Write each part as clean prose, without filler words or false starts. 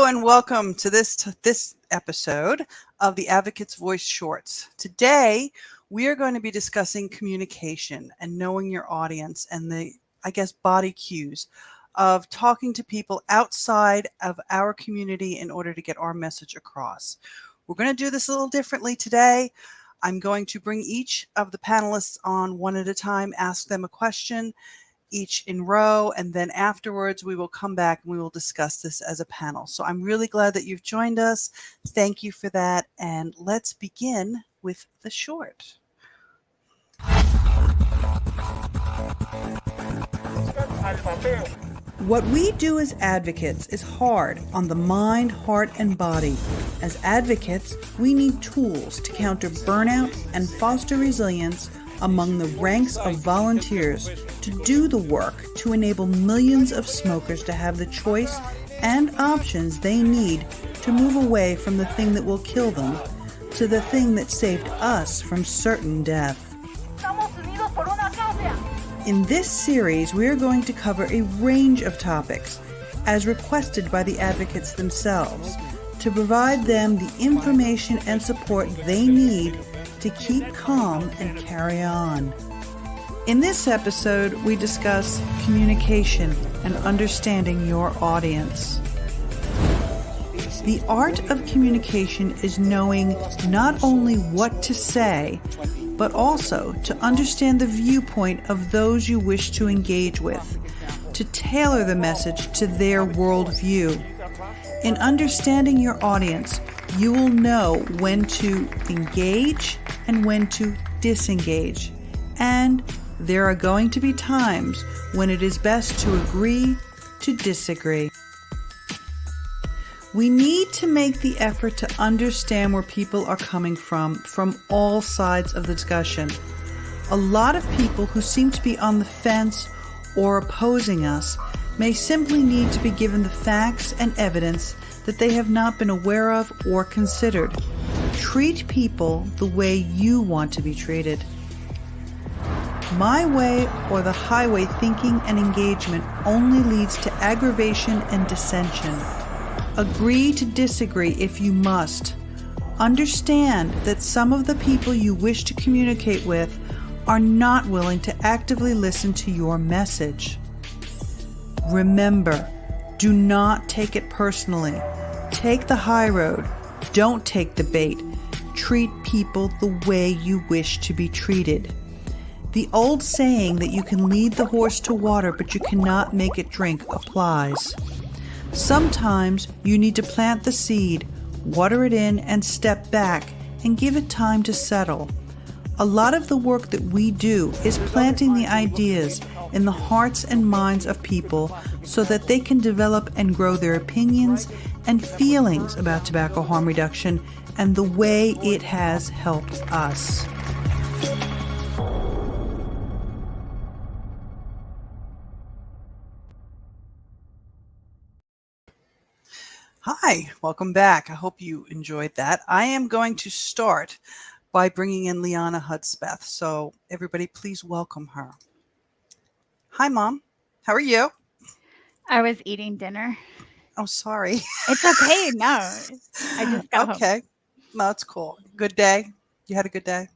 and welcome to this episode of the Advocate's Voice Shorts. Today, we are going to be discussing communication and knowing your audience and body cues of talking to people outside of our community in order to get our message across. We're going to do this a little differently today. I'm going to bring each of the panelists on one at a time, ask them a question, each in row, and then afterwards we will come back and we will discuss this as a panel. So I'm really glad that you've joined us. Thank you for that. And let's begin with the short. What we do as advocates is hard on the mind, heart, and body. As advocates, we need tools to counter burnout and foster resilience among the ranks of volunteers to do the work to enable millions of smokers to have the choice and options they need to move away from the thing that will kill them to the thing that saved us from certain death. In this series, we are going to cover a range of topics, as requested by the advocates themselves, to provide them the information and support they need to keep calm and carry on. In this episode, we discuss communication and understanding your audience. The art of communication is knowing not only what to say, but also to understand the viewpoint of those you wish to engage with, to tailor the message to their worldview. In understanding your audience, you will know when to engage and when to disengage. And there are going to be times when it is best to agree to disagree. We need to make the effort to understand where people are coming from all sides of the discussion. A lot of people who seem to be on the fence or opposing us may simply need to be given the facts and evidence that they have not been aware of or considered. Treat people the way you want to be treated. My way or the highway thinking and engagement only leads to aggravation and dissension. Agree to disagree if you must. Understand that some of the people you wish to communicate with are not willing to actively listen to your message. Remember, do not take it personally. Take the high road. Don't take the bait. Treat people the way you wish to be treated. The old saying that you can lead the horse to water but you cannot make it drink applies. Sometimes you need to plant the seed, water it in, and step back and give it time to settle. A lot of the work that we do is planting the ideas in the hearts and minds of people so that they can develop and grow their opinions and feelings about tobacco harm reduction and the way it has helped us. Hi, welcome back. I hope you enjoyed that. I am going to start by bringing in Liana Hudspeth. So everybody, please welcome her. Hi, Mom. How are you? I was eating dinner. Oh, sorry. It's okay. No, I just got home. Okay. No, it's cool. Good day? You had a good day?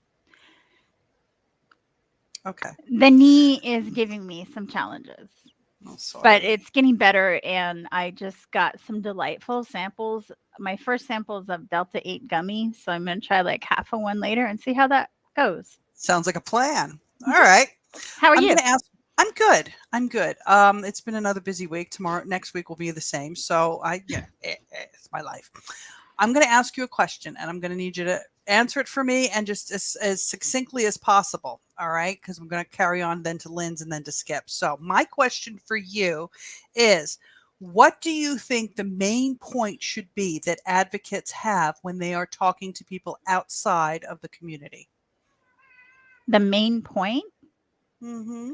Okay. The knee is giving me some challenges. Oh, sorry. But it's getting better, and I just got some delightful samples. My first sample is of Delta 8 gummy, so I'm going to try like half of one later and see how that goes. Sounds like a plan. All right. How are you? I'm good. I'm good. It's been another busy week. Next week will be the same. So it's my life. I'm going to ask you a question, and I'm going to need you to answer it for me and just as succinctly as possible. All right. Because I'm going to carry on then to Lynn's and then to Skip. So my question for you is, what do you think the main point should be that advocates have when they are talking to people outside of the community? The main point? Mm-hmm.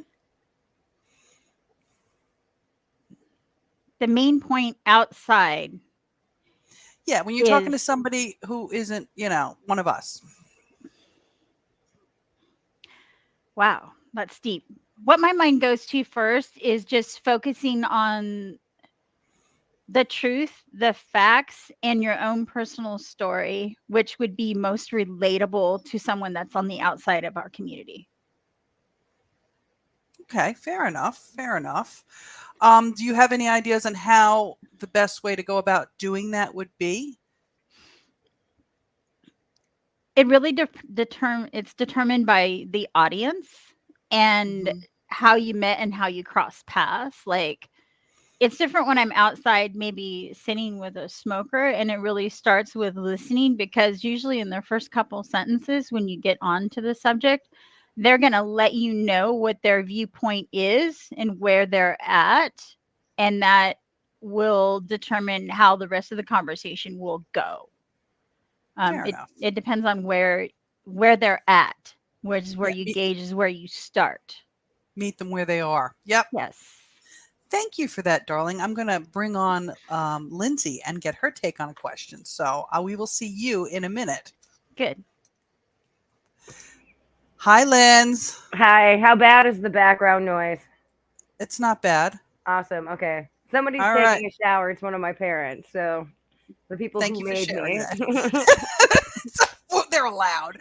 The main point outside. Yeah, when you're talking to somebody who isn't, one of us. Wow, that's deep. What my mind goes to first is just focusing on the truth, the facts, and your own personal story, which would be most relatable to someone that's on the outside of our community. Okay, fair enough. Fair enough. Do you have any ideas on how the best way to go about doing that would be? It really it's determined by the audience and Mhm. how you met and how you cross paths. Like, it's different when I'm outside, maybe sitting with a smoker, and it really starts with listening, because usually in their first couple sentences, when you get onto the subject, they're going to let you know what their viewpoint is and where they're at, and that will determine how the rest of the conversation will go. Fair It enough. it depends on where they're at, which is where Yeah, you gauge is where you start. meet them where they are. Yep. Yes. Thank you for that, darling. I'm going to bring on Lindsay and get her take on a question. So we will see you in a minute. Good. Hi, Linz. Hi, how bad is the background noise? It's not bad. Awesome. Okay. Somebody's All right. taking a shower. It's one of my parents. So the people Thank who you for made sharing me. that. Well, they're loud.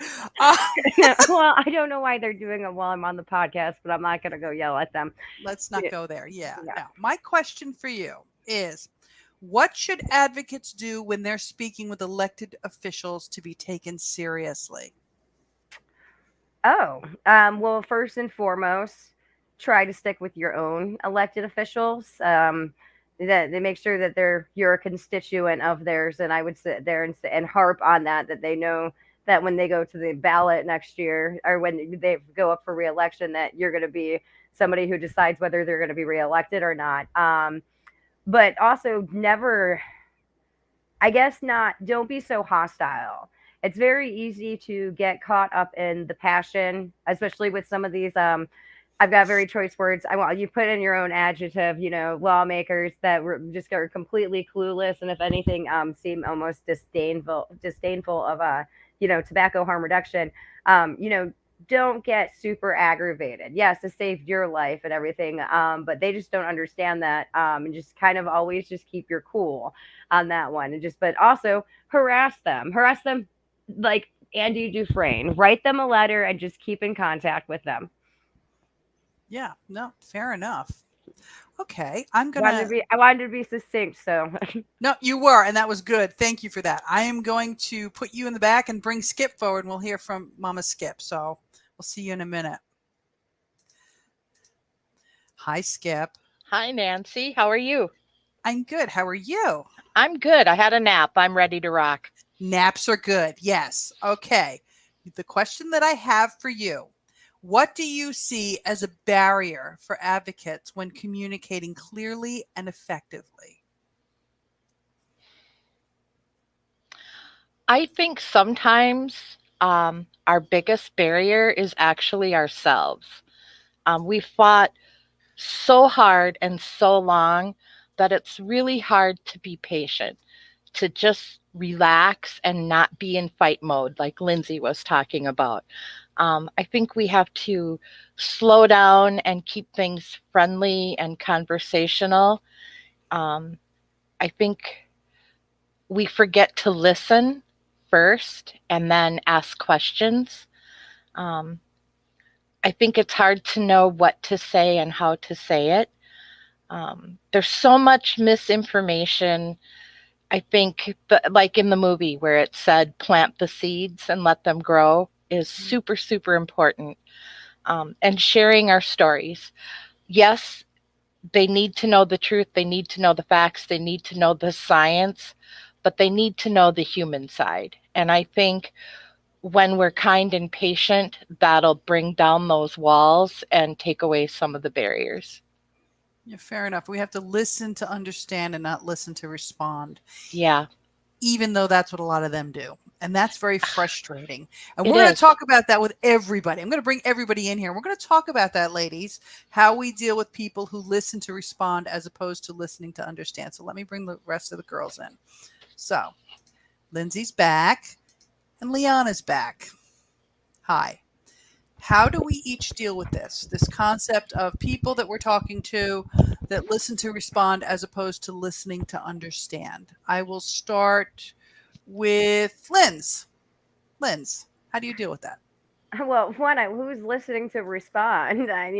Well, I don't know why they're doing it while I'm on the podcast, but I'm not going to go yell at them. Let's not Yeah. go there. Yeah. Yeah. Now, my question for you is, what should advocates do when they're speaking with elected officials to be taken seriously? Oh, well, first and foremost, try to stick with your own elected officials. That they make sure that you're a constituent of theirs, and I would sit there and harp on that they know that when they go to the ballot next year, or when they go up for reelection, that you're going to be somebody who decides whether they're going to be reelected or not. But also never, I guess not, don't be so hostile. It's very easy to get caught up in the passion, especially with some of these. I've got very choice words. I want you put in your own adjective, lawmakers that were just are completely clueless, and if anything, seem almost disdainful of tobacco harm reduction. Don't get super aggravated. Yes, it saved your life and everything, but they just don't understand that, and just kind of always just keep your cool on that one, but also harass them like Andy Dufresne. Write them a letter and just keep in contact with them. Yeah, no, fair enough. Okay, I wanted to be succinct, so no, you were, and that was good. Thank you for that. I am going to put you in the back and bring Skip forward, and we'll hear from Mama Skip. So we'll see you in a minute. Hi, Skip. Hi, Nancy. How are you? I'm good. How are you? I'm good. I had a nap. I'm ready to rock. Naps are good. Yes. Okay. The question that I have for you, what do you see as a barrier for advocates when communicating clearly and effectively? I think sometimes our biggest barrier is actually ourselves. We fought so hard and so long that it's really hard to be patient, to just relax and not be in fight mode, like Lindsay was talking about. I think we have to slow down and keep things friendly and conversational. I think we forget to listen first and then ask questions. I think it's hard to know what to say and how to say it. There's so much misinformation. I think, like in the movie where it said, plant the seeds and let them grow, is super, super important. And sharing our stories. Yes, they need to know the truth. They need to know the facts. They need to know the science, but they need to know the human side. And I think when we're kind and patient, that'll bring down those walls and take away some of the barriers. Yeah, fair enough. We have to listen to understand and not listen to respond. Yeah. Even though that's what a lot of them do. And that's very frustrating. And It we're going to is. talk about that with everybody. I'm going to bring everybody in here. We're going to talk about that, ladies, how we deal with people who listen to respond as opposed to listening to understand. So let me bring the rest of the girls in. So Lindsay's back and Liana's back. Hi. How do we each deal with this concept of people that we're talking to that listen to respond as opposed to listening to understand? I will start with Linz. Linz, how do you deal with that? Well, one, who's listening to respond? I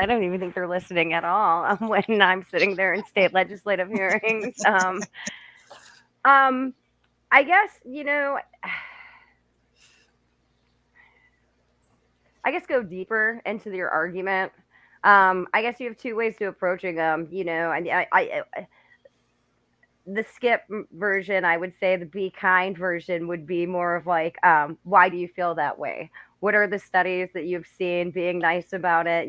don't even think they're listening at all when I'm sitting there in state legislative hearings. Um, I guess I guess go deeper into your argument. I guess you have two ways to approaching them. The skip version, I would say the be kind version would be more of like, why do you feel that way? What are the studies that you've seen being nice about it?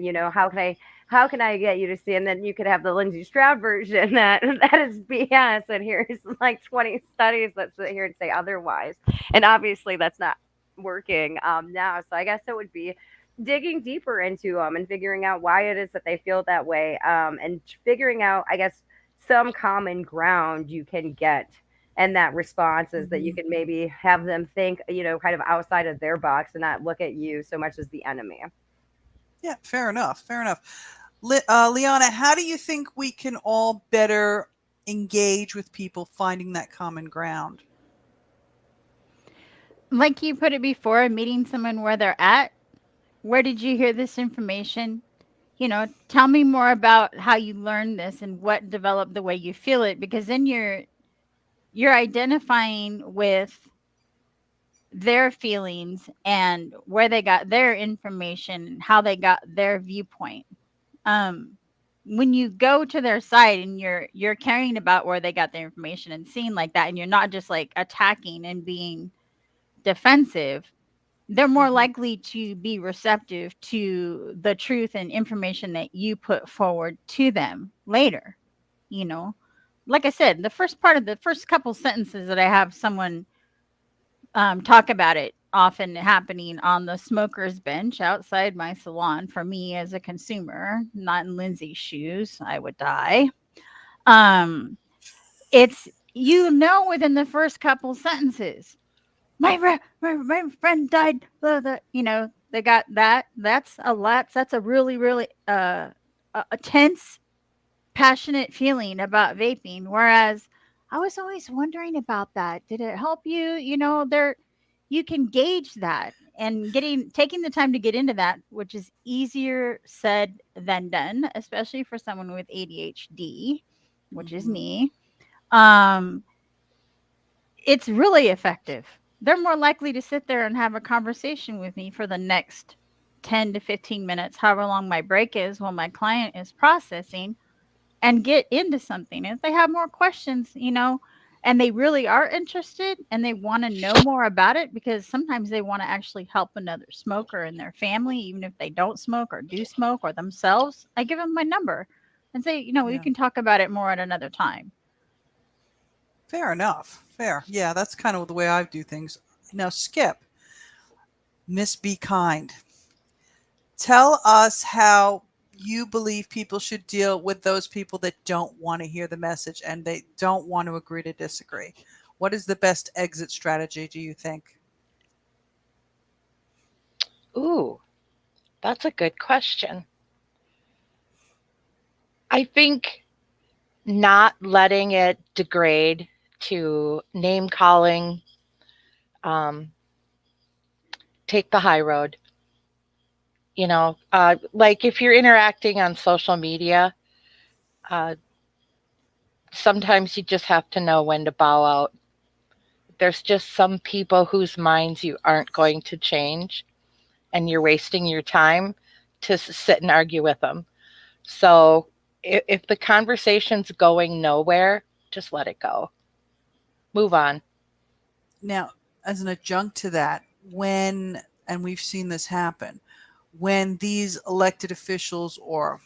How can I get you to see? And then you could have the Lindsay Stroud version that is BS. And here's like 20 studies that sit here and say otherwise. And obviously that's not working now. So I guess it would be digging deeper into them and figuring out why it is that they feel that way, and figuring out, I guess, some common ground you can get. And that response is that you can maybe have them think, kind of outside of their box and not look at you so much as the enemy. Yeah, fair enough. Fair enough. Liana, how do you think we can all better engage with people finding that common ground? Like you put it before, meeting someone where they're at. Where did you hear this information? Tell me more about how you learned this and what developed the way you feel it, because then you're identifying with their feelings and where they got their information and how they got their viewpoint. When you go to their site and you're caring about where they got their information and seeing like that, and you're not just like attacking and being defensive, they're more likely to be receptive to the truth and information that you put forward to them later. Like I said, the first part of the first couple sentences that I have someone talk about it often happening on the smoker's bench outside my salon. For me as a consumer, not in Lindsay's shoes, I would die. It's within the first couple sentences, my friend died. They got that. That's a lot. That's a really really a tense, passionate feeling about vaping. Whereas I was always wondering about that. Did it help you? You can gauge that, and taking the time to get into that, which is easier said than done, especially for someone with ADHD, which is me. It's really effective. They're more likely to sit there and have a conversation with me for the next 10 to 15 minutes, however long my break is while my client is processing, and get into something. If they have more questions, and they really are interested and they want to know more about it, because sometimes they want to actually help another smoker in their family, even if they don't smoke or do smoke or themselves, I give them my number and say, we can talk about it more at another time. Fair enough. Fair. Yeah, that's kind of the way I do things. Now, Skip, Miss Be Kind, tell us how you believe people should deal with those people that don't want to hear the message and they don't want to agree to disagree. What is the best exit strategy, do you think? Ooh, that's a good question. I think not letting it degrade to name calling, take the high road. Like if you're interacting on social media, sometimes you just have to know when to bow out. There's just some people whose minds you aren't going to change, and you're wasting your time to sit and argue with them. So if the conversation's going nowhere, just let it go. Move on. Now, as an adjunct to that, and we've seen this happen, when these elected officials or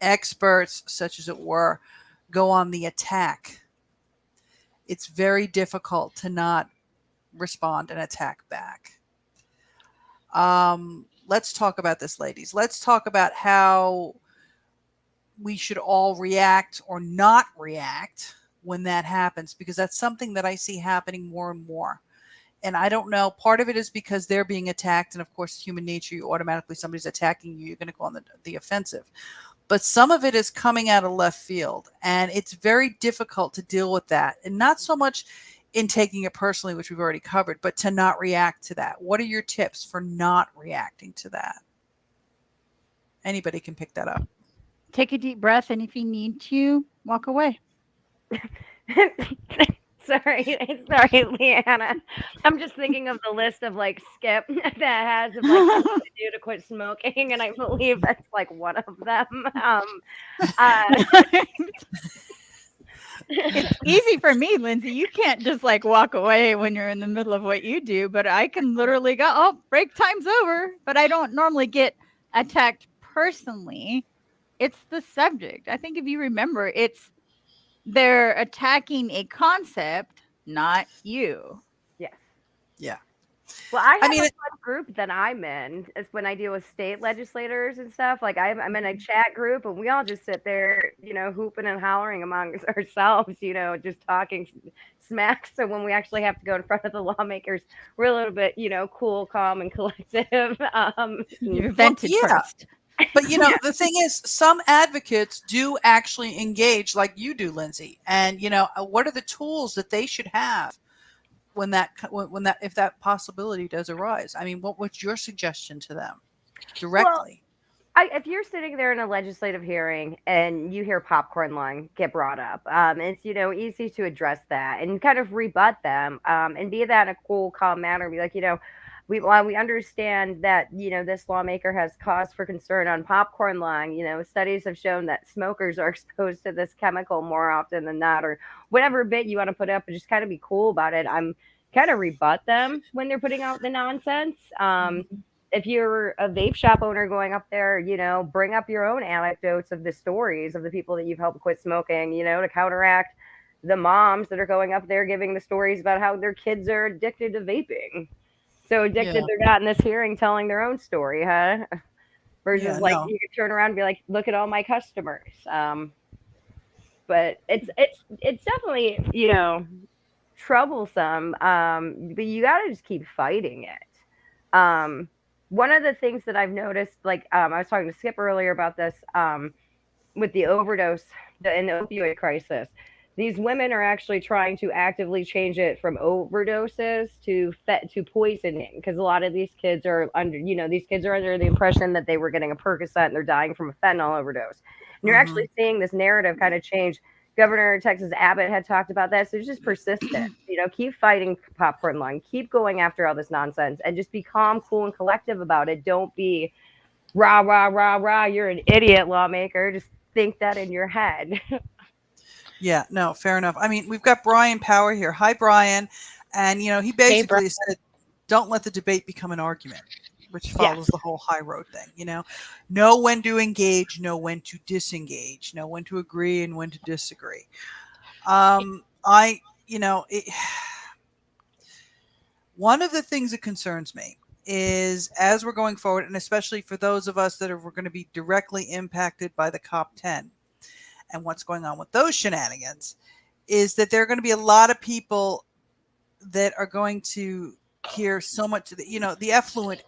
experts, such as it were, go on the attack, it's very difficult to not respond and attack back. Let's talk about this, ladies. Let's talk about how we should all react or not react when that happens, because that's something that I see happening more and more. And I don't know, part of it is because they're being attacked. And of course, human nature, you automatically, somebody's attacking you, you're going to go on the offensive. But some of it is coming out of left field. And it's very difficult to deal with that. And not so much in taking it personally, which we've already covered, but to not react to that. What are your tips for not reacting to that? Anybody can pick that up. Take a deep breath, and if you need to, walk away. Sorry, Leanna. I'm just thinking of the list of like Skip that has of like things to do to quit smoking, and I believe that's like one of them. It's easy for me, Lindsay. You can't just like walk away when you're in the middle of what you do, but I can literally go, oh, break time's over. But I don't normally get attacked personally. It's the subject. I think if you remember, they're attacking a concept, not you. Yes. Yeah. Well, I have a fun group that I'm in. It's when I deal with state legislators and stuff. Like I'm in a chat group, and we all just sit there, hooping and hollering amongst ourselves, just talking smack. So when we actually have to go in front of the lawmakers, we're a little bit, cool, calm, and collective. You vented first. But the thing is, some advocates do actually engage like you do, Lindsay. And what are the tools that they should have when if that possibility does arise? I mean, what's your suggestion to them directly? Well, if you're sitting there in a legislative hearing and you hear popcorn lung get brought up, it's easy to address that and kind of rebut them, and be that in a cool, calm manner. Be like, we understand that this lawmaker has cause for concern on popcorn lung. Studies have shown that smokers are exposed to this chemical more often than not, or whatever bit you want to put up, and just kind of be cool about it. I'm kind of rebut them when they're putting out the nonsense. If you're a vape shop owner going up there, bring up your own anecdotes of the stories of the people that you've helped quit smoking, to counteract the moms that are going up there giving the stories about how their kids are addicted to vaping. So addicted they're not in this hearing telling their own story, huh? Versus you could turn around and be like, look at all my customers. But it's definitely, troublesome. But you got to just keep fighting it. One of the things that I've noticed, I was talking to Skip earlier about this, with the overdose and the opioid crisis. These women are actually trying to actively change it from overdoses to poisoning, because a lot of these kids are under the impression that they were getting a Percocet and they're dying from a fentanyl overdose. And you're actually seeing this narrative kind of change. Governor of Texas Abbott had talked about that. So it's just persistent. Keep fighting popcorn lung. Keep going after all this nonsense, and just be calm, cool, and collective about it. Don't be rah, rah, rah, rah. You're an idiot, lawmaker. Just think that in your head. Yeah, no, fair enough. I mean, we've got Brian Power here. Hi, Brian. And, he basically said, don't let the debate become an argument, which follows the whole high road thing. Know when to engage, know when to disengage, know when to agree and when to disagree. One of the things that concerns me is, as we're going forward, and especially for those of us that are going to be directly impacted by the COP10, and what's going on with those shenanigans, is that there are going to be a lot of people that are going to hear so much of the effluent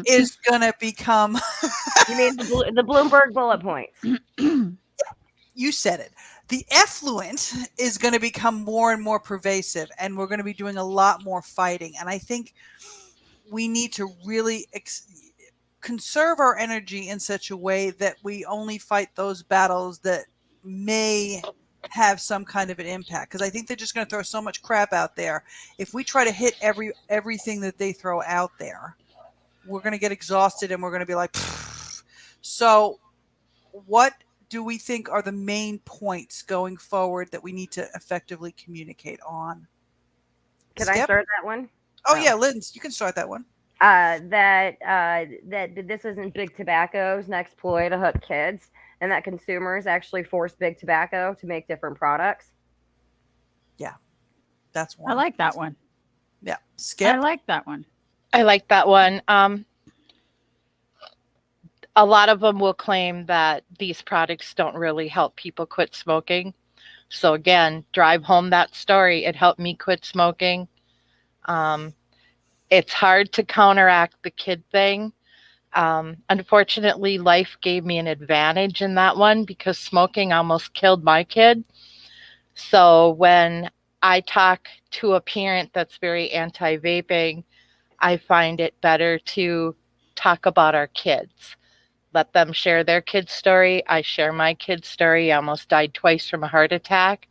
is going to become. You mean the Bloomberg bullet points? You said it. The effluent is going to become more and more pervasive, and we're going to be doing a lot more fighting. And I think we need to really conserve our energy in such a way that we only fight those battles that may have some kind of an impact, because I think they're just going to throw so much crap out there. If we try to hit everything that they throw out there, we're going to get exhausted and we're going to be like, pfft. So what do we think are the main points going forward that we need to effectively communicate on? Can I start that one? Oh yeah, Linz, you can start that one. That this isn't big tobacco's next ploy to hook kids, and that consumers actually force big tobacco to make different products. Yeah, that's one. I like that one. Yeah, Skip. I like that one. I like that one. A lot of them will claim that these products don't really help people quit smoking. So again, drive home that story. It helped me quit smoking. Um, it's hard to counteract the kid thing. Unfortunately, life gave me an advantage in that one because smoking almost killed my kid. So when I talk to a parent that's very anti-vaping, I find it better to talk about our kids. Let them share their kid's story. I share my kid's story. I almost died twice from a heart attack.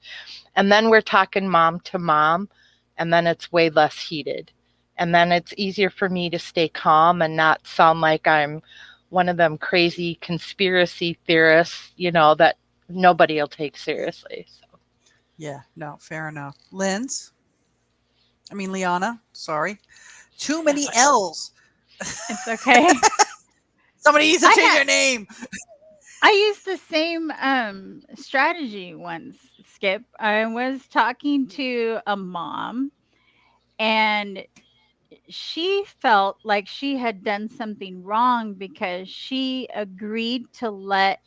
And then we're talking mom to mom, and then it's way less heated. And then it's easier for me to stay calm and not sound like I'm one of them crazy conspiracy theorists, that nobody will take seriously. So. Yeah, no, fair enough. Liana, sorry. Too many L's. It's okay. Somebody needs to change their name. I used the same strategy once, Skip. I was talking to a mom, and she felt like she had done something wrong because she agreed to let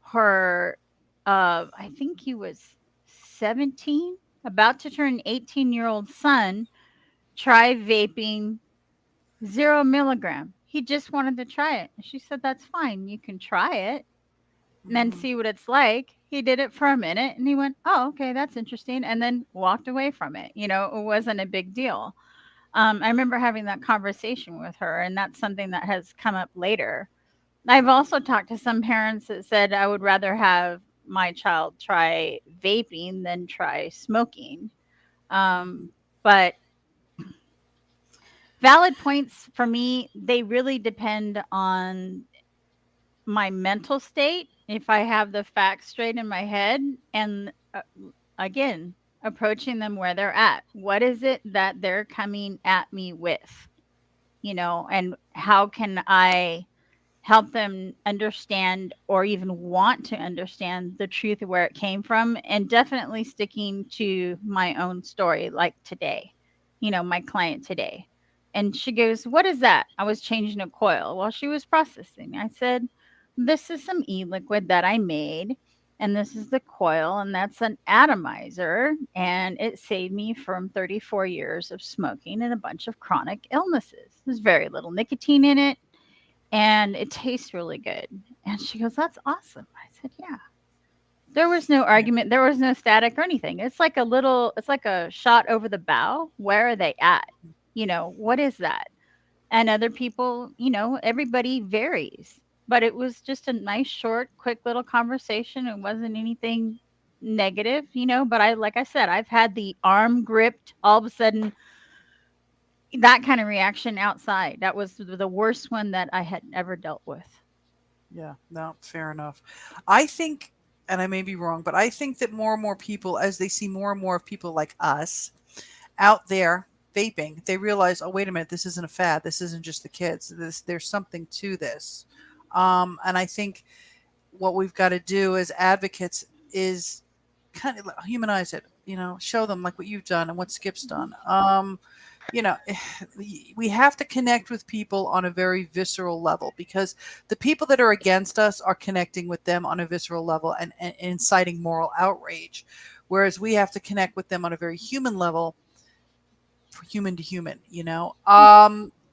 her, I think he was 17, about to turn 18-year-old son try vaping 0 milligram. He just wanted to try it. She said, "That's fine. You can try it and then see what it's like." He did it for a minute and he went, "Oh, okay, that's interesting," and then walked away from it. It wasn't a big deal. I remember having that conversation with her, and that's something that has come up later. I've also talked to some parents that said I would rather have my child try vaping than try smoking. But valid points for me, they really depend on my mental state, if I have the facts straight in my head, and again, approaching them where they're at. What is it that they're coming at me with? And how can I help them understand or even want to understand the truth of where it came from, and definitely sticking to my own story, like today, my client today. And she goes, "What is that?" I was changing a coil while she was processing. I said, "This is some e-liquid that I made, and this is the coil, and that's an atomizer, and it saved me from 34 years of smoking and a bunch of chronic illnesses. There's very little nicotine in it, and it tastes really good." And she goes, "That's awesome." I said, "Yeah." There was no argument. There was no static or anything. It's like a shot over the bow. Where are they at? What is that? And other people, everybody varies. But it was just a nice, short, quick little conversation. It wasn't anything negative, but like I said, I've had the arm gripped all of a sudden, that kind of reaction outside. That was the worst one that I had ever dealt with. Yeah, no, fair enough. I think, and I may be wrong, but I think that more and more people, as they see more and more of people like us out there vaping, they realize, oh, wait a minute, this isn't a fad. This isn't just the kids. There's something to this. And I think what we've got to do as advocates is kind of humanize it, show them like what you've done and what Skip's done. We have to connect with people on a very visceral level, because the people that are against us are connecting with them on a visceral level and inciting moral outrage, whereas we have to connect with them on a very human level, human to human.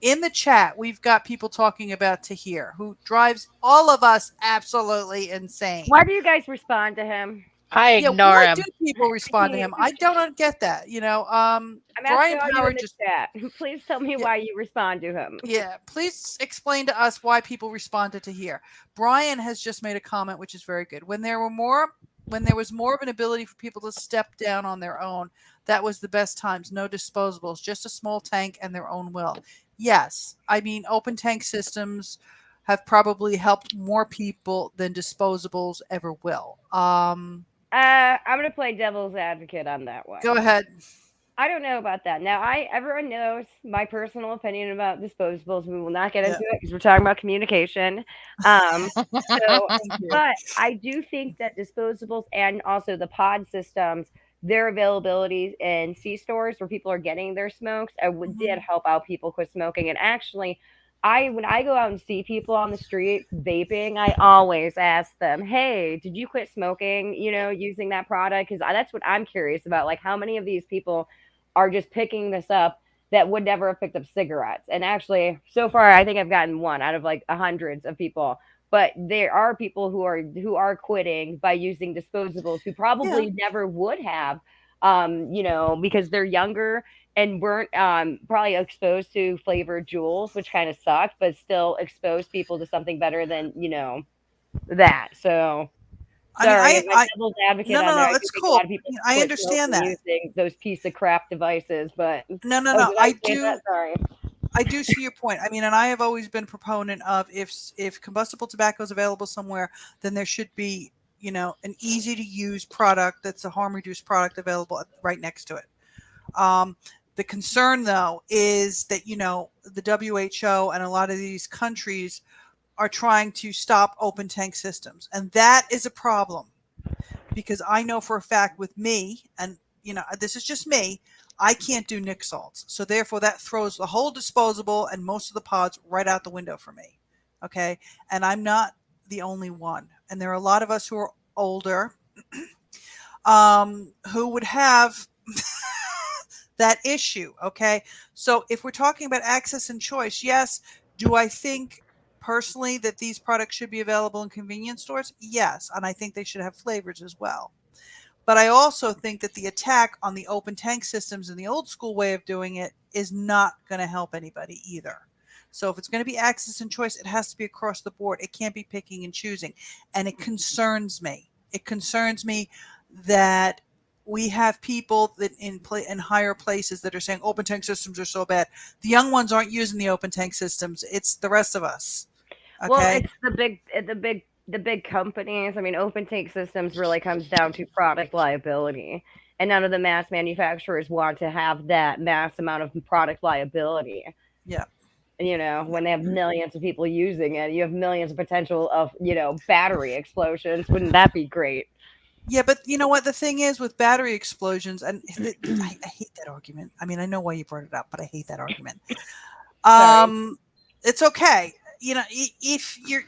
In the chat, we've got people talking about Tahir, who drives all of us absolutely insane. Why do you guys respond to him? I ignore why him. do people respond to him? I don't get that. I'm Brian asking Power you in the just chat. Please tell me why you respond to him. Yeah, please explain to us why people responded to here. Brian has just made a comment which is very good. When there was more of an ability for people to step down on their own, that was the best times. No disposables, just a small tank and their own will. Yes, open tank systems have probably helped more people than disposables ever will. I'm gonna play devil's advocate on that one. Go ahead. I don't know about that. Now, everyone knows my personal opinion about disposables. We will not get into it because we're talking about communication. But I do think that disposables and also the pod systems, their availability in C stores where people are getting their smokes, did help out people quit smoking. And actually, when I go out and see people on the street vaping, I always ask them, "Hey, did you quit smoking? You know, using that product?" Because that's what I'm curious about. Like, how many of these people are just picking this up that would never have picked up cigarettes? And actually, so far, I think I've gotten one out of like hundreds of people. But there are people who are quitting by using disposables who Yeah. probably never would have, you know, because they're younger and weren't probably exposed to flavored jewels, which kind of sucked, but still exposed people to something better than, you know, that. So I mean, sorry, my I devil's advocate no, on no, there. no, I do it's think a lot cool. of people I quit understand smoking that. using those piece of crap devices, but No, no, oh, no. did I say that? Sorry. I do see your point. I mean, and I have always been a proponent of if combustible tobacco is available somewhere, then there should be, you know, an easy to use product that's a harm reduced product available right next to it. Um, the concern though is that, you know, the WHO and a lot of these countries are trying to stop open tank systems, and that is a problem because I know for a fact with me, and you know, this is just me, I can't do Nick salts. So therefore that throws the whole disposable and most of the pods right out the window for me. Okay. And I'm not the only one. And there are a lot of us who are older, who would have that issue. Okay. So if we're talking about access and choice, yes. Do I think personally that these products should be available in convenience stores? Yes. And I think they should have flavors as well. But I also think that the attack on the open tank systems and the old school way of doing it is not going to help anybody either. So if it's going to be access and choice, it has to be across the board. It can't be picking and choosing. And it concerns me. It concerns me that we have people that in higher places that are saying open tank systems are so bad. The young ones aren't using the open tank systems. It's the rest of us. Well, Okay. it's the big companies. I mean, open tank systems really comes down to product liability. And none of the mass manufacturers want to have that mass amount of product liability. Yeah. You know, when they have millions of people using it, you have millions of potential of, you know, battery explosions. Wouldn't that be great? Yeah, but you know what the thing is with battery explosions, and I hate that argument. I mean, I know why you brought it up, but I hate that argument. Sorry. It's okay. You know, if you're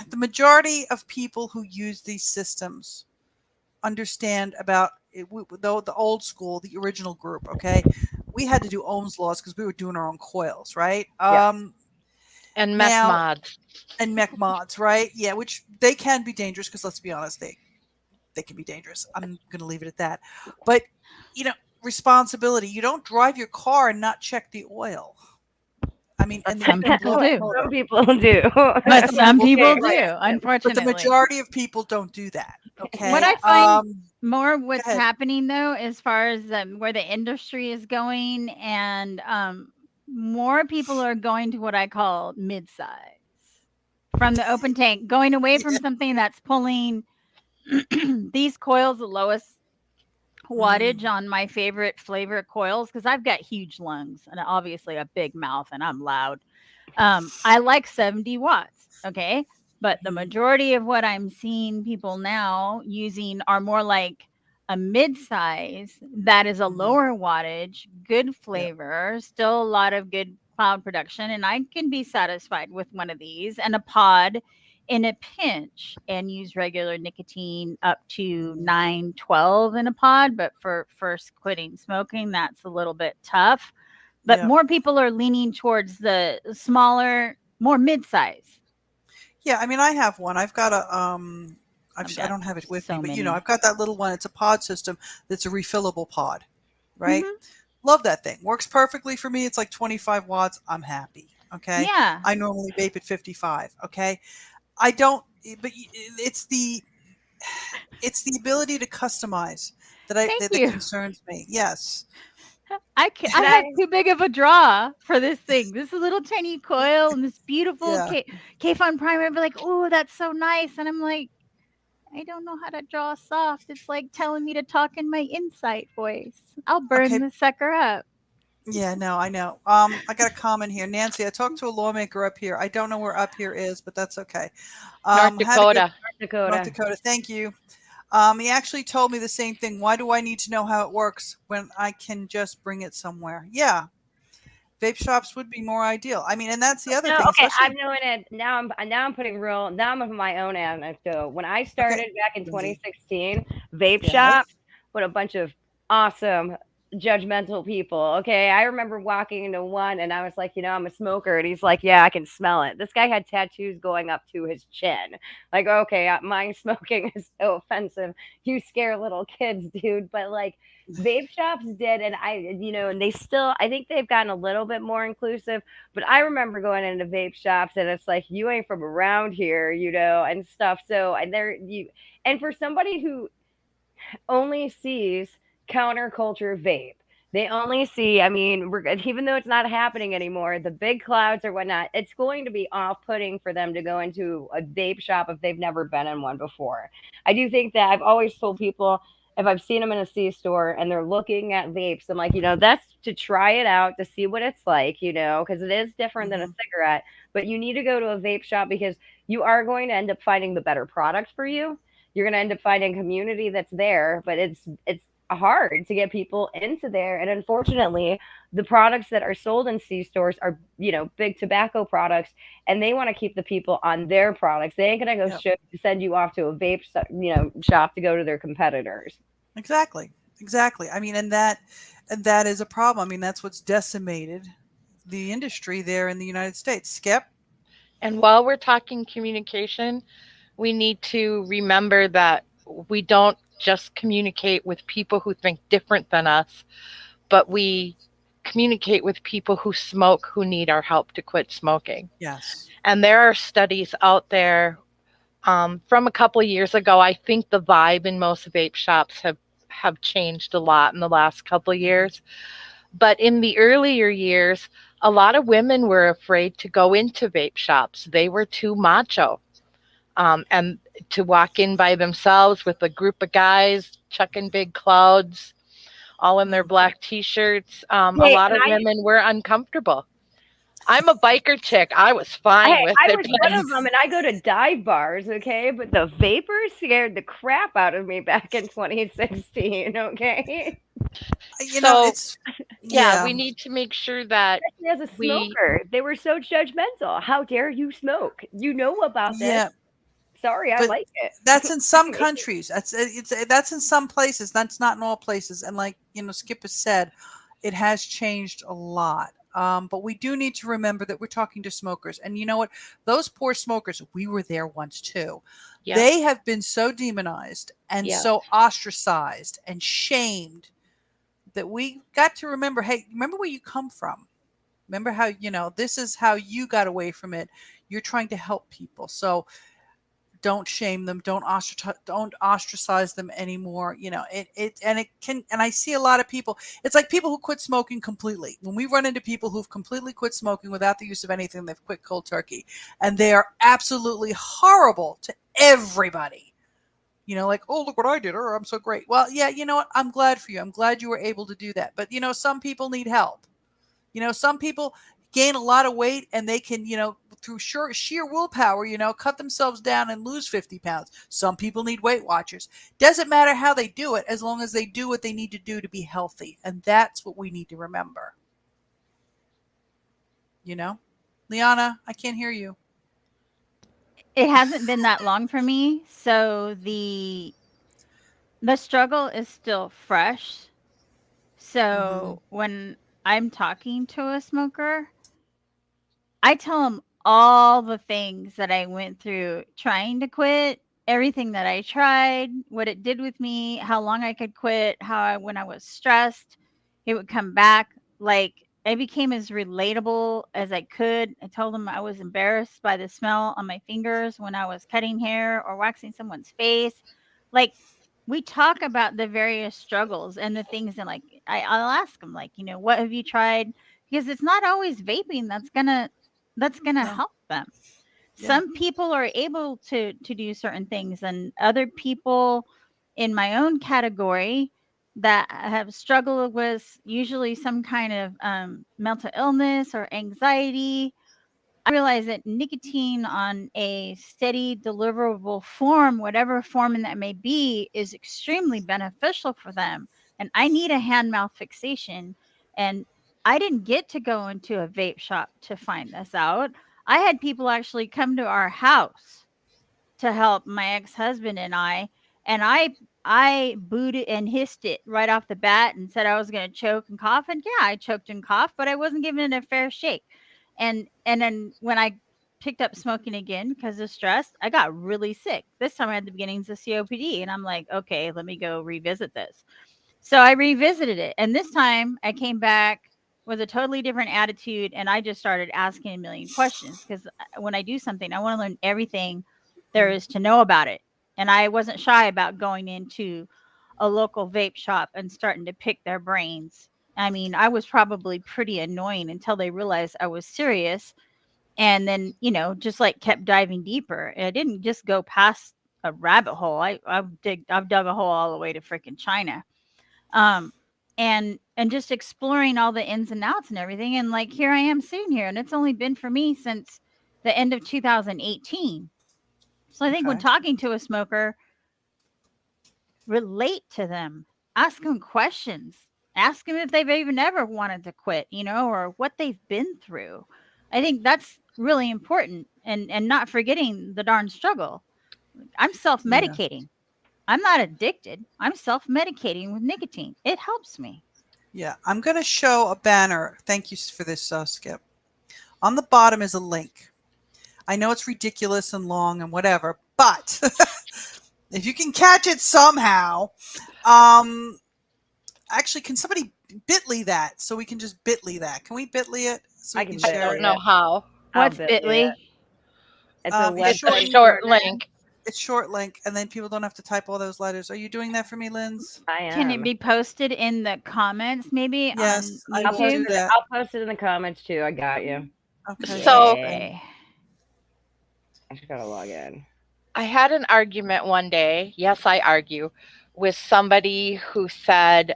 the majority of people who use these systems understand about it, though the old school, the original group. Okay, we had to do Ohm's laws because we were doing our own coils, right? Yeah. And mech Now mods. and mech mods, right? Yeah, which they can be dangerous because let's be honest, they can be dangerous. I'm going to leave it at that. But, you know, responsibility. You don't drive your car and not check the oil. I mean, and Some people do. Some people do. But some people Okay, do, right. But the unfortunately. majority of people don't do that. Okay. What I find more go what's ahead. happening though, as far as where the industry is going, and more people are going to what I call mid-size from the open tank, going away from something that's pulling these coils the lowest wattage on my favorite flavor coils because I've got huge lungs and obviously a big mouth and I'm loud. I like 70 watts. Okay. But the majority of what I'm seeing people now using are more like a mid size that is a lower wattage, good flavor, still a lot of good cloud production. And I can be satisfied with one of these and a pod in a pinch and use regular nicotine up to 912 in a pod. But for first quitting smoking, that's a little bit tough. But Yeah. more people are leaning towards the smaller, more mid-size. Yeah, I mean, I have one. I've got a I don't have it with me, but you know, I've got that little one. It's a pod system that's a refillable pod, right? Love that thing. Works perfectly for me. It's like 25 watts. I'm happy. Okay. Yeah. I normally vape at 55. Okay. I don't, but it's the ability to customize that concerns me. Yes. I have too big of a draw for this thing. This little tiny coil and this beautiful K-Fun primer. I'd be like, oh, that's so nice. And I'm like, I don't know how to draw soft. It's like telling me to talk in my insight voice. I'll burn the sucker up. Yeah, no, I know. I got a comment here. Nancy, I talked to a lawmaker up here. I don't know where up here is, but that's okay. North Dakota. North Dakota. Thank you. He actually told me the same thing. Why do I need to know how it works when I can just bring it somewhere? Yeah. vape shops would be more ideal. I mean, and that's the other No, thing, okay, I'm especially. doing it now. I'm putting real. Now I'm of my own anecdote. When I started back in Lindsay. 2016, vape Yes. shops with a bunch of awesome judgmental people. Okay, I remember walking into one and I was like, I'm a smoker, and he's like, yeah, I can smell it. This guy had tattoos going up to his chin. Like, okay, my smoking is so offensive. You scare little kids, dude. But like, vape shops did, and and they still. I think they've gotten a little bit more inclusive. But I remember going into vape shops and it's like, you ain't from around here, and stuff. So, and for somebody who only sees counterculture vape, they only see, I mean, even though it's not happening anymore, the big clouds or whatnot, it's going to be off putting for them to go into a vape shop if they've never been in one before. I do think that I've always told people, if I've seen them in a C store and they're looking at vapes, I'm like, that's to try it out to see what it's like, because it is different than a cigarette. But you need to go to a vape shop because you are going to end up finding the better product for you. You're going to end up finding community that's there, but it's hard to get people into there. And unfortunately, the products that are sold in C stores are, big tobacco products, and they want to keep the people on their products. They ain't going to go send you off to a vape, shop to go to their competitors. Exactly. I mean, and that is a problem. I mean, that's what's decimated the industry there in the United States. Skip? And while we're talking communication, we need to remember that we don't just communicate with people who think different than us, but we communicate with people who smoke, who need our help to quit smoking. Yes. And there are studies out there from a couple of years ago. I think the vibe in most vape shops have changed a lot in the last couple of years. But in the earlier years, a lot of women were afraid to go into vape shops. They were too macho. And to walk in by themselves with a group of guys chucking big clouds, all in their black T-shirts, a lot of women were uncomfortable. I'm a biker chick. I was fine with it. I was one of them, and I go to dive bars, okay? But the vapors scared the crap out of me back in 2016, okay? It's we need to make sure that as a smoker, they were so judgmental. How dare you smoke? You know about this. Yeah. Sorry, I like it. That's in some countries. That's in some places. That's not in all places. And like Skip has said, it has changed a lot. But we do need to remember that we're talking to smokers. And you know what? Those poor smokers, we were there once too. Yep. They have been so demonized and so ostracized and shamed that we got to remember, hey, remember where you come from. Remember how, this is how you got away from it. You're trying to help people. So don't shame them. Don't ostracize them anymore. And I see a lot of people, it's like people who quit smoking completely. When we run into people who've completely quit smoking without the use of anything, they've quit cold turkey, and they are absolutely horrible to everybody. Like, oh, look what I did. Oh, I'm so great. Well, yeah, you know what? I'm glad for you. I'm glad you were able to do that. But, some people need help. Some people gain a lot of weight and they can, through sheer willpower, cut themselves down and lose 50 pounds. Some people need Weight Watchers. Doesn't matter how they do it, as long as they do what they need to do to be healthy. And that's what we need to remember. Liana, I can't hear you. It hasn't been that long for me, so the struggle is still fresh. So when I'm talking to a smoker, I tell them all the things that I went through trying to quit, everything that I tried, what it did with me, how long I could quit, when I was stressed, it would come back. Like, I became as relatable as I could. I told them I was embarrassed by the smell on my fingers when I was cutting hair or waxing someone's face. Like, we talk about the various struggles and the things, and like I'll ask them, like, what have you tried? Because it's not always vaping that's gonna help them. Yeah. Some people are able to do certain things, and other people in my own category that have struggled with usually some kind of mental illness or anxiety. I realize that nicotine on a steady deliverable form, whatever form that may be, is extremely beneficial for them. And I need a hand-mouth fixation. And I didn't get to go into a vape shop to find this out. I had people actually come to our house to help my ex-husband and I booted and hissed it right off the bat and said I was going to choke and cough, and yeah, I choked and coughed, but I wasn't giving it a fair shake. And then when I picked up smoking again because of stress, I got really sick. This time I had the beginnings of COPD, and I'm like, okay, let me go revisit this. So I revisited it, and this time I came back with a totally different attitude, and I just started asking a million questions because when I do something, I want to learn everything there is to know about it. And I wasn't shy about going into a local vape shop and starting to pick their brains. I mean, I was probably pretty annoying until they realized I was serious, and then, just like kept diving deeper. And I didn't just go past a rabbit hole. I've dug a hole all the way to freaking China. Um, and just exploring all the ins and outs and everything. And like, here I am sitting here, and it's only been for me since the end of 2018. So I think when Okay. talking to a smoker, relate to them, ask them questions, ask them if they've even ever wanted to quit, or what they've been through. I think that's really important, and not forgetting the darn struggle. I'm self-medicating. I'm not addicted. I'm self-medicating with nicotine. It helps me. Yeah, I'm going to show a banner. Thank you for this, Skip. On the bottom is a link. I know it's ridiculous and long and whatever, but if you can catch it somehow, actually, can somebody bit.ly that so we can just bit.ly that? Can we bit.ly it so I we can can I share don't it? know how. What's I'll bet Bitly? it. It's a It's It's a website. short for men. link. It's short link, and then people don't have to type all those letters. Are you doing that for me, Linz? I am. Can it be posted in the comments maybe Yes, on I will YouTube? do that. I'll post it in the comments too. I got you. Okay. So- Yay. I just gotta log in. I had an argument one day. Yes, I argue with somebody who said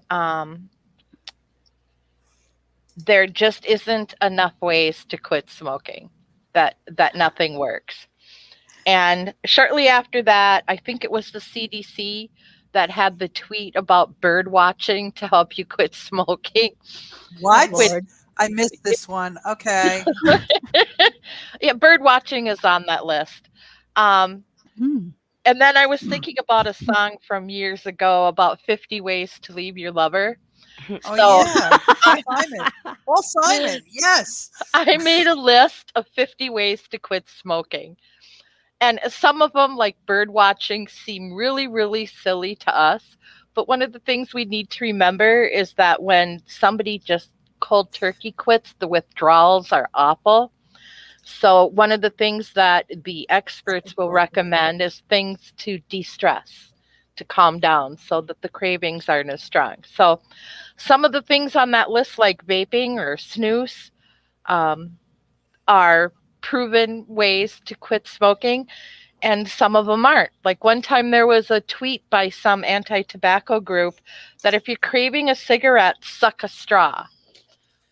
there just isn't enough ways to quit smoking, that nothing works. And shortly after that, I think it was the CDC that had the tweet about bird watching to help you quit smoking. What? Lord. I missed this one. Okay. Yeah, bird watching is on that list. Hmm. And then I was thinking about a song from years ago about 50 ways to leave your lover. Oh, So yeah. Paul Simon. Paul Simon. Yes. I made a list of 50 ways to quit smoking. And some of them, like bird watching, seem really, really silly to us. But one of the things we need to remember is that when somebody just cold turkey quits, the withdrawals are awful. So one of the things that the experts will recommend is things to de-stress, to calm down so that the cravings aren't as strong. So some of the things on that list, like vaping or snooze, are proven ways to quit smoking, and some of them aren't. Like one time there was a tweet by some anti-tobacco group that if you're craving a cigarette, suck a straw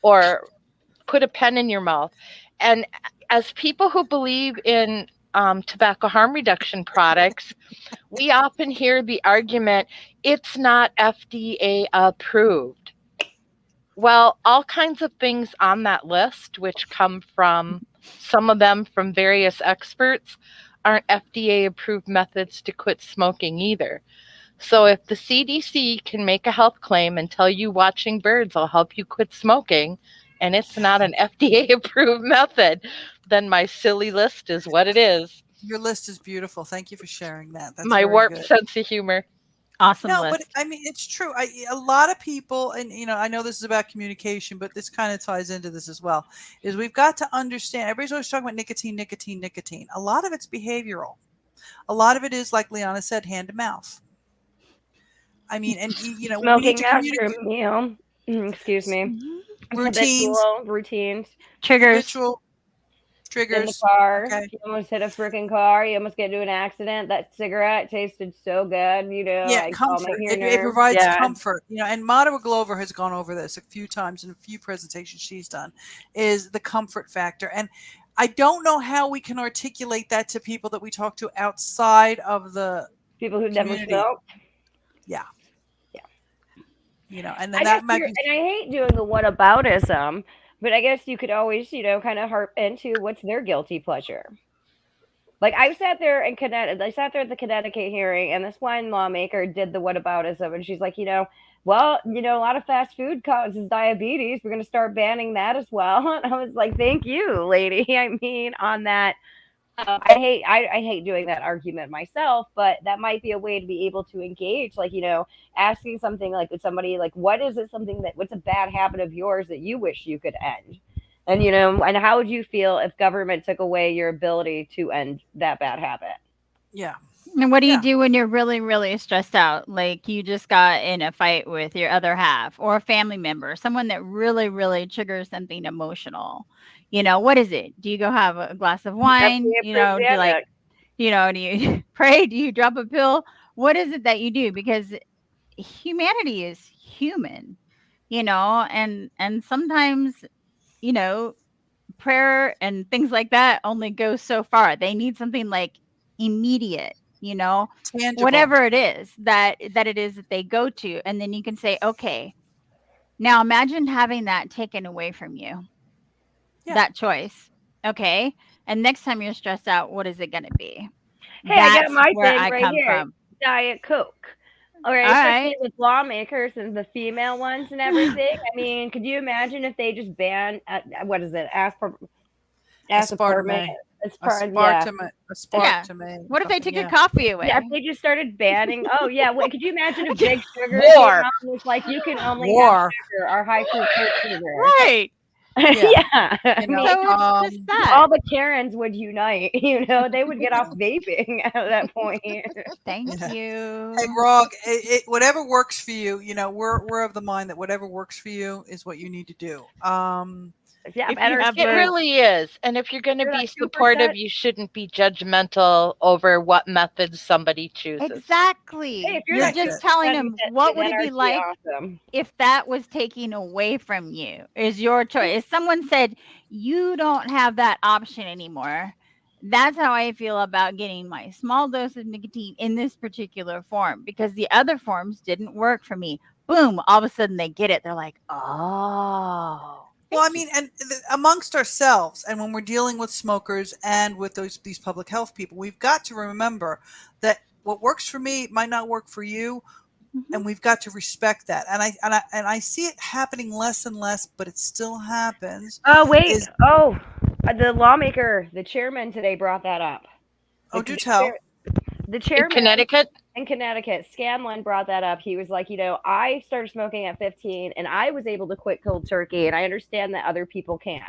or put a pen in your mouth. And as people who believe in tobacco harm reduction products, we often hear the argument, it's not FDA approved. Well, all kinds of things on that list, which come from some of them from various experts, aren't FDA approved methods to quit smoking either. So if the CDC can make a health claim and tell you watching birds will help you quit smoking, and it's not an FDA approved method, then my silly list is what it is. Your list is beautiful. Thank you for sharing that. That's My very warped good. sense of humor. Awesome No, list. but I mean, it's true. A lot of people, and I know this is about communication, but this kind of ties into this as well, is we've got to understand, everybody's always talking about nicotine, nicotine, nicotine. A lot of it's behavioral. A lot of it is, like Liana said, hand to mouth. I mean, and we need Smoking to after communicate. a meal. Excuse me. Routines. Habitual routines. Triggers. Habitual In the triggers. car. Okay. You almost hit a freaking car. You almost get into an accident. That cigarette tasted so good, Yeah, like comfort. calming your It nerves. provides Yeah. comfort. And Mara Glover has gone over this a few times in a few presentations she's done, is the comfort factor. And I don't know how we can articulate that to people that we talk to outside of the People who never community. smoked. Yeah. Yeah. And then I guess that might be. and I hate doing the whataboutism, but I guess you could always, kind of harp into what's their guilty pleasure. Like I sat there in Connecticut. I sat there at the Connecticut hearing, and this one lawmaker did the whataboutism, and she's like, well, a lot of fast food causes diabetes. We're going to start banning that as well. And I was like, thank you, lady. I mean, on that, I hate doing that argument myself, but that might be a way to be able to engage, like, asking something like with somebody, like, what's a bad habit of yours that you wish you could end? And, and how would you feel if government took away your ability to end that bad habit? Yeah. And what do you do when you're really, really stressed out? Like you just got in a fight with your other half or a family member, someone that really, really triggers something emotional. What is it? Do you go have a glass of wine? Do you pray? Do you drop a pill? What is it that you do? Because humanity is human, and sometimes, prayer and things like that only go so far. They need something like immediate, Tangible. whatever it is that it is that they go to. And then you can say, okay, now imagine having that taken away from you, that choice. Okay. And next time you're stressed out, what is it going to be? Hey, I got my thing right here. From. Diet Coke. All right. With lawmakers and the female ones and everything. I mean, could you imagine if they just banned, what is it? Aspartame. Aspartame. What if they took your coffee away? Yeah, if they just started banning. Oh yeah, wait. Could you imagine if big sugar was like you can only have sugar or high fructose sugar? Right. Yeah. So all the Karens would unite. They would get off vaping at that point. Thank you. Hey, Grog, whatever works for you. We're of the mind that whatever works for you is what you need to do. It really is. And if you're going to be supportive, you shouldn't be judgmental over what methods somebody chooses. Exactly. Hey, you're just telling them what would it be like if that was taken away from you, is your choice. If someone said you don't have that option anymore, that's how I feel about getting my small dose of nicotine in this particular form, because the other forms didn't work for me. Boom, all of a sudden they get it. They're like, oh. Well, I mean, and amongst ourselves, and when we're dealing with smokers and with these public health people, we've got to remember that what works for me might not work for you, and we've got to respect that. And I see it happening less and less, but it still happens. Oh wait! The lawmaker, the chairman today brought that up. Oh, do tell. The chairman in Connecticut, Scanlon brought that up. He was like, I started smoking at 15 and I was able to quit cold turkey, and I understand that other people can't,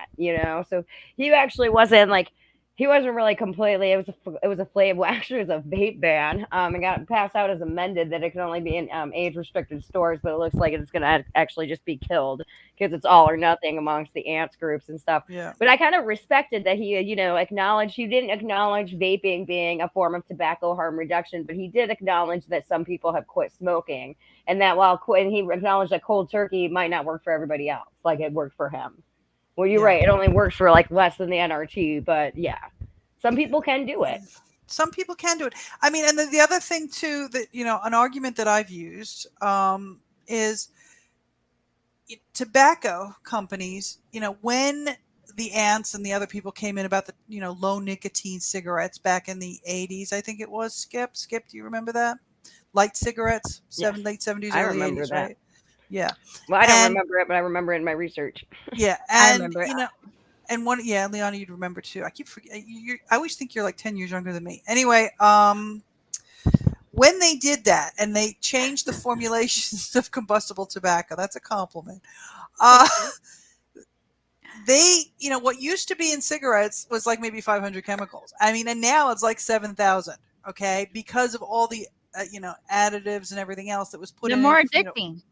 so he actually wasn't like, he wasn't really completely, it was a flame. Well, actually it was a vape ban. It got passed out as amended that it can only be in age restricted stores, but it looks like it's going to actually just be killed because it's all or nothing amongst the ants groups and stuff. Yeah. But I kind of respected that he, acknowledged, he didn't acknowledge vaping being a form of tobacco harm reduction, but he did acknowledge that some people have quit smoking, and that and he acknowledged that cold turkey might not work for everybody else, like it worked for him. Well, you're right. It only works for like less than the NRT, but yeah, some people can do it. Some people can do it. I mean, and the other thing too, that, an argument that I've used is tobacco companies, when the ants and the other people came in about the, low nicotine cigarettes back in the 80s, I think it was. Skip, do you remember that? Light cigarettes, late 70s, early 80s, right? Yeah. Well, I don't remember it, but I remember it in my research. Yeah, I remember it. And Leona, you'd remember too. I keep forgetting. I always think you're like 10 years younger than me. Anyway, when they did that and they changed the formulations of combustible tobacco, that's a compliment. They, what used to be in cigarettes was like maybe 500 chemicals. I mean, and now it's like 7,000. Okay, because of all the additives and everything else that was put in. They're more addicting.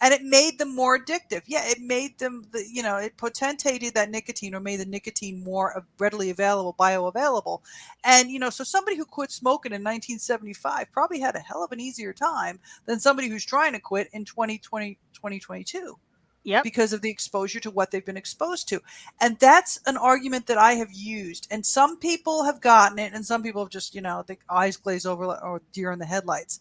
And it made them more addictive. Yeah, it made them, it potentiated that nicotine, or made the nicotine more readily available, bioavailable. And, so somebody who quit smoking in 1975 probably had a hell of an easier time than somebody who's trying to quit in 2020, 2022. Yep. Because of the exposure to what they've been exposed to. And that's an argument that I have used. And some people have gotten it, and some people have just, the eyes glaze over or deer in the headlights.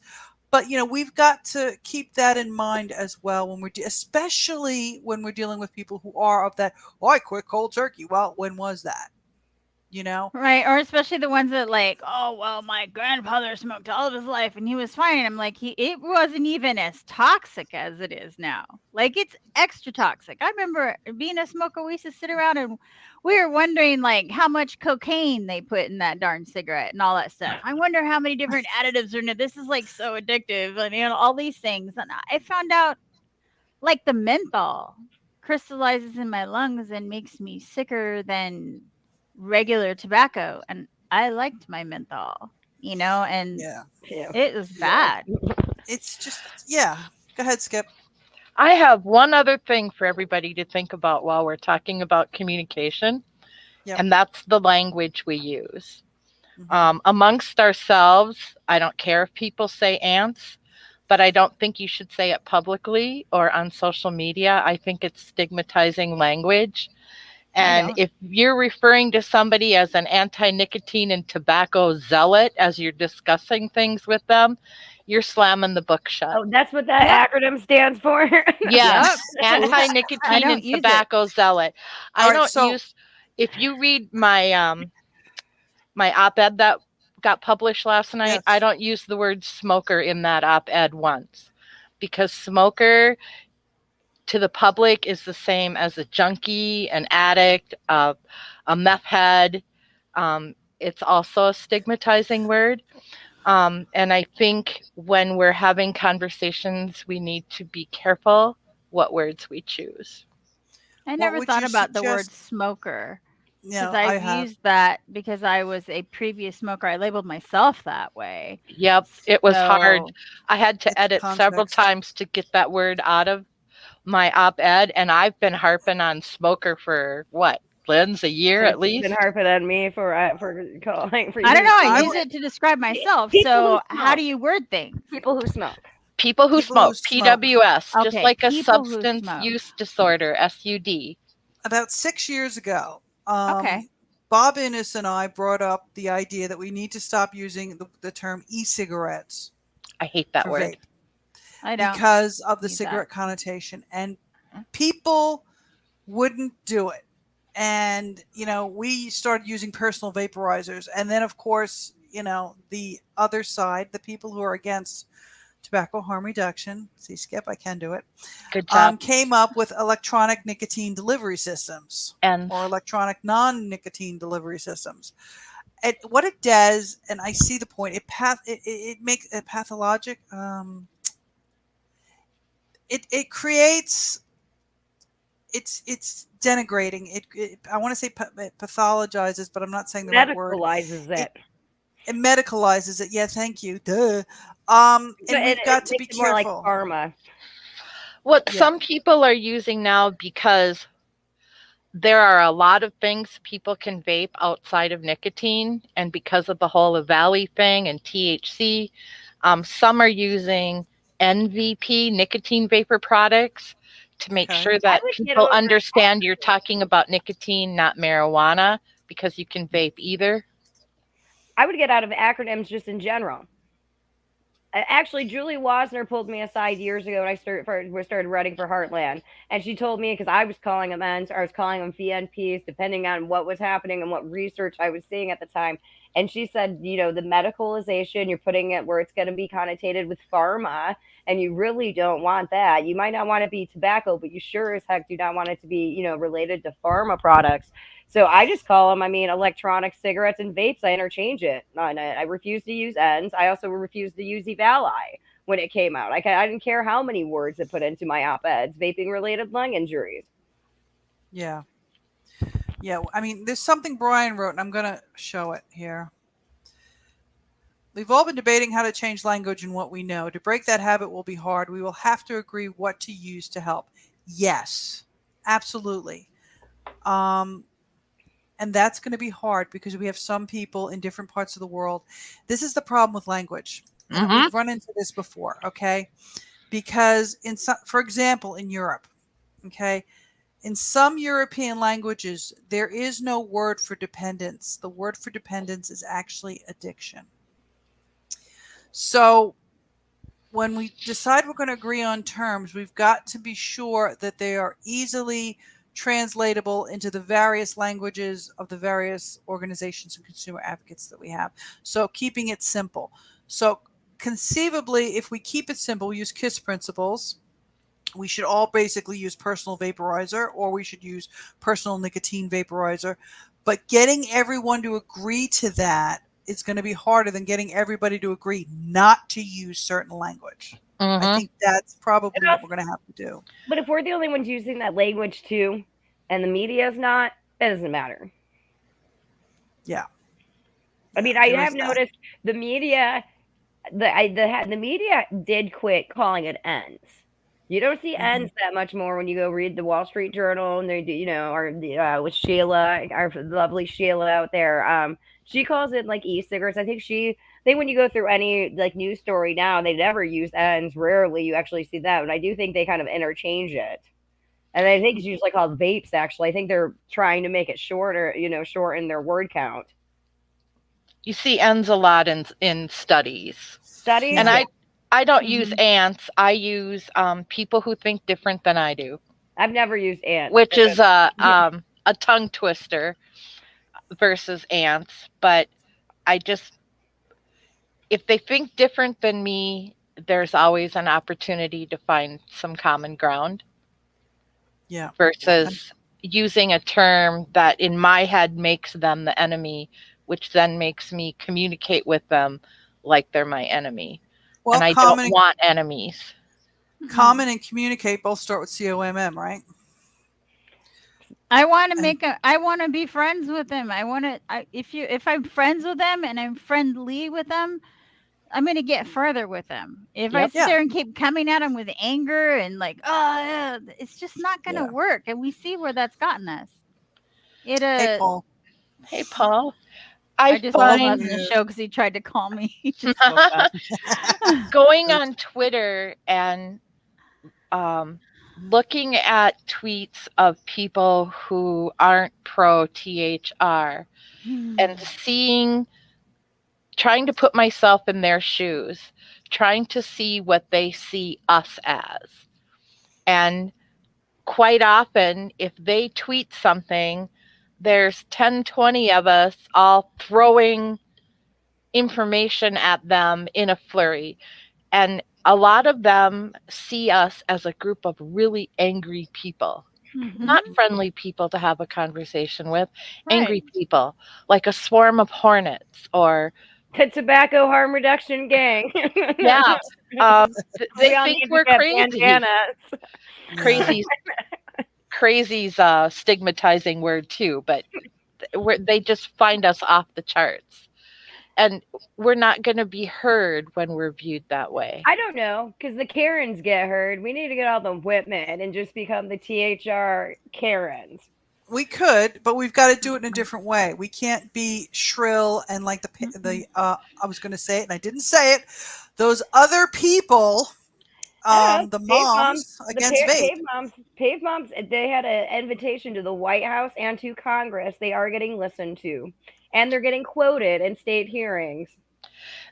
But we've got to keep that in mind as well when especially when we're dealing with people who are of that. Oh, I quit cold turkey. Well, when was that? Right. Or especially the ones that like, oh, well, my grandfather smoked all of his life and he was fine. And I'm like, it wasn't even as toxic as it is now. Like, it's extra toxic. I remember being a smoker, we used to sit around and we were wondering like how much cocaine they put in that darn cigarette and all that stuff. I wonder how many different additives are in it. This is like so addictive and all these things. And I found out like the menthol crystallizes in my lungs and makes me sicker than regular tobacco, and I liked my menthol, and Yeah. it was bad. It's just, go ahead, Skip. I have one other thing for everybody to think about while we're talking about communication, and that's the language we use. Amongst ourselves, I don't care if people say ants, but I don't think you should say it publicly or on social media. I think it's stigmatizing language. And if you're referring to somebody as an anti-nicotine and tobacco zealot as you're discussing things with them, you're slamming the book shut. Oh, that's what that acronym stands for. Yes, anti-nicotine and tobacco zealot. If you read my my op-ed that got published last night, I don't use the word smoker in that op-ed once, because smoker to the public is the same as a junkie, an addict, a meth head. It's also a stigmatizing word. And I think when we're having conversations, we need to be careful what words we choose. I never thought about the word smoker. Because I've used that because I was a previous smoker. I labeled myself that way. Yep, it was hard. I had to edit several times to get that word out of my op-ed, and I've been harping on smoker for what, Linz, a year at least? Been harping on me for calling for you. I don't know. I use it to describe myself. So how do you word things? People who smoke. People who smoke. PWS, just like a substance use disorder, SUD. About 6 years ago, Bob Innes and I brought up the idea that we need to stop using the term e-cigarettes. I hate that word. Vape. I don't. Because of the cigarette connotation. And people wouldn't do it. And, we started using personal vaporizers. And then, of course, the other side, the people who are against tobacco harm reduction, see, Skip, I can do it. Good job. Came up with electronic nicotine delivery systems or electronic non-nicotine delivery systems. And what it does, and I see the point, it makes it pathologic. It creates, it's denigrating. I want to say it pathologizes, but I'm not saying the right word. Medicalizes it. It medicalizes it. Yeah, thank you. Duh. And we've got to be careful. More like pharma. What some people are using now, because there are a lot of things people can vape outside of nicotine, and because of the whole EVALI thing and THC, some are using NVP, nicotine vapor products, to make sure that people understand you're talking about nicotine, not marijuana, because you can vape either. I would get out of acronyms just in general. Actually, Julie Wasner pulled me aside years ago when I started running for Heartland, and she told me, because I was calling them N's, or I was calling them VNPs, depending on what was happening and what research I was seeing at the time. And she said, the medicalization, you're putting it where it's going to be connotated with pharma, and you really don't want that. You might not want it to be tobacco, but you sure as heck do not want it to be, related to pharma products. So I just call them, electronic cigarettes and vapes. I interchange it. I refuse to use N's. I also refuse to use EVALI when it came out. I didn't care how many words it put into my op-eds, vaping-related lung injuries. Yeah. Yeah, there's something Brian wrote, and I'm going to show it here. We've all been debating how to change language and what we know. To break that habit will be hard. We will have to agree what to use to help. Yes, absolutely. And that's going to be hard because we have some people in different parts of the world. This is the problem with language. We've run into this before, okay? Because for example, in Europe, okay, in some European languages, there is no word for dependence. The word for dependence is actually addiction. So when we decide we're going to agree on terms, we've got to be sure that they are easily translatable into the various languages of the various organizations and consumer advocates that we have. So keeping it simple. So conceivably, if we keep it simple, use KISS principles. We should all basically use personal vaporizer, or we should use personal nicotine vaporizer. But getting everyone to agree to that is going to be harder than getting everybody to agree not to use certain language. I think that's probably what we're going to have to do. But if we're the only ones using that language too, and the media is not, it doesn't matter. Yeah. I mean, I have noticed the media, the media did quit calling it ends. You don't see ends that much more when you go read the Wall Street Journal, and they do, you know, or with Sheila, our lovely Sheila out there. She calls it like e-cigarettes. I think when you go through any like news story now, they never use ends. Rarely you actually see that, and I do think they kind of interchange it. And I think it's usually called vapes. Actually, I think they're trying to make it shorter, you know, shorten their word count. You see ends a lot in studies. And I don't use ants. I use people who think different than I do. I've never used ants, which is a tongue twister versus ants. But if they think different than me, there's always an opportunity to find some common ground. Yeah. Versus using a term that in my head makes them the enemy, which then makes me communicate with them like they're my enemy. Well, and I don't want enemies. Common and communicate both start with COMM, right? I want to be friends with them. If I'm friends with them and I'm friendly with them, I'm going to get further with them. If I sit there and keep coming at them with anger and like, it's just not going to work. And we see where that's gotten us. Hey, Paul. Hey, Paul. I just lost the show because he tried to call me. He just spoke up. Going on Twitter and looking at tweets of people who aren't pro THR and trying to put myself in their shoes, trying to see what they see us as. And quite often, if they tweet something, there's 10, 20 of us all throwing information at them in a flurry. And a lot of them see us as a group of really angry people, not friendly people to have a conversation with, angry people, like a swarm of hornets or the Tobacco Harm Reduction Gang. Yeah. They think we're crazy. Crazy's a stigmatizing word too, but they just find us off the charts. And we're not going to be heard when we're viewed that way. I don't know, because the Karens get heard. We need to get all the women and just become the THR Karens. We could, but we've got to do it in a different way. We can't be shrill and like I was going to say it and I didn't say it. Those other people, the moms against vape. Pave moms, they had an invitation to the White House and to Congress. They are getting listened to. And they're getting quoted in state hearings.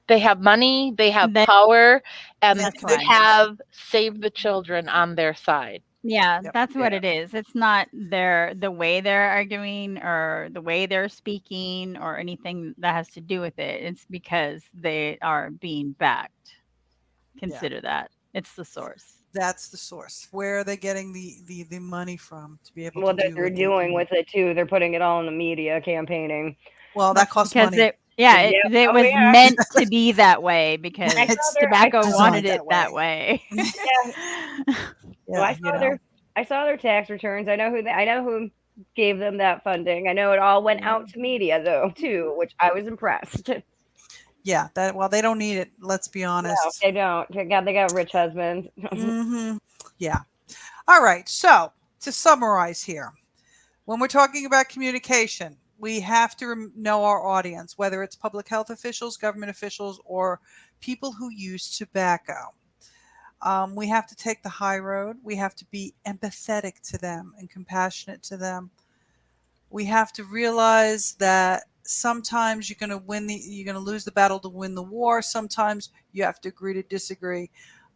They have money, they have power, and they have Save the Children on their side. Yeah, that's what it is. It's not the way they're arguing or the way they're speaking or anything that has to do with it. It's because they are being backed. Consider that. It's the source. That's the source. Where are they getting the money from to be able to do what they're doing with it too? They're putting it all in the media campaigning. Well, that costs money. It was meant to be that way because tobacco wanted it that way. Well, I saw their tax returns. I know who gave them that funding. I know it all went out to media though too, which I was impressed. Yeah, they don't need it. Let's be honest. No, they don't. They got rich husbands. Yeah. All right. So to summarize here, when we're talking about communication, we have to know our audience, whether it's public health officials, government officials, or people who use tobacco. We have to take the high road. We have to be empathetic to them and compassionate to them. We have to realize that sometimes you're going to lose the battle to win the war. Sometimes you have to agree to disagree.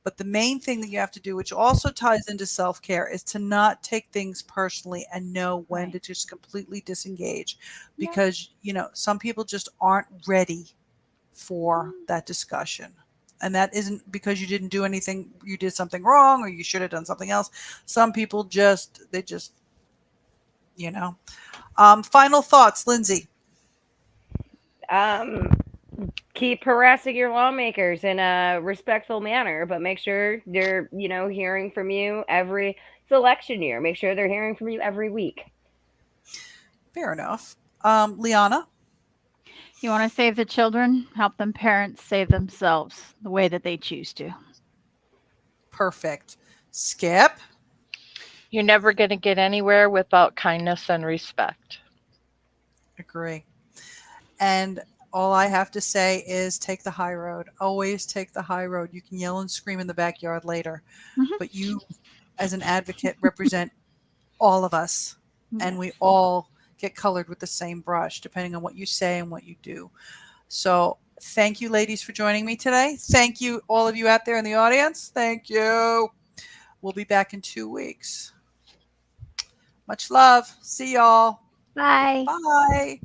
But the main thing that you have to do, which also ties into self-care, is to not take things personally and know when to just completely disengage, because, some people just aren't ready for that discussion. And that isn't because you didn't do anything, you did something wrong, or you should have done something else. Some people final thoughts, Lindsay. Keep harassing your lawmakers in a respectful manner, but make sure they're, hearing from you it's election year. Make sure they're hearing from you every week. Fair enough. Liana? You want to save the children? Help them parents save themselves the way that they choose to. Perfect. Skip? You're never going to get anywhere without kindness and respect. Agree. And all I have to say is take the high road. Always take the high road. You can yell and scream in the backyard later, but you, as an advocate, represent all of us, and we all get colored with the same brush, depending on what you say and what you do. So thank you, ladies, for joining me today. Thank you, all of you out there in the audience. Thank you. We'll be back in 2 weeks. Much love. See y'all. Bye. Bye.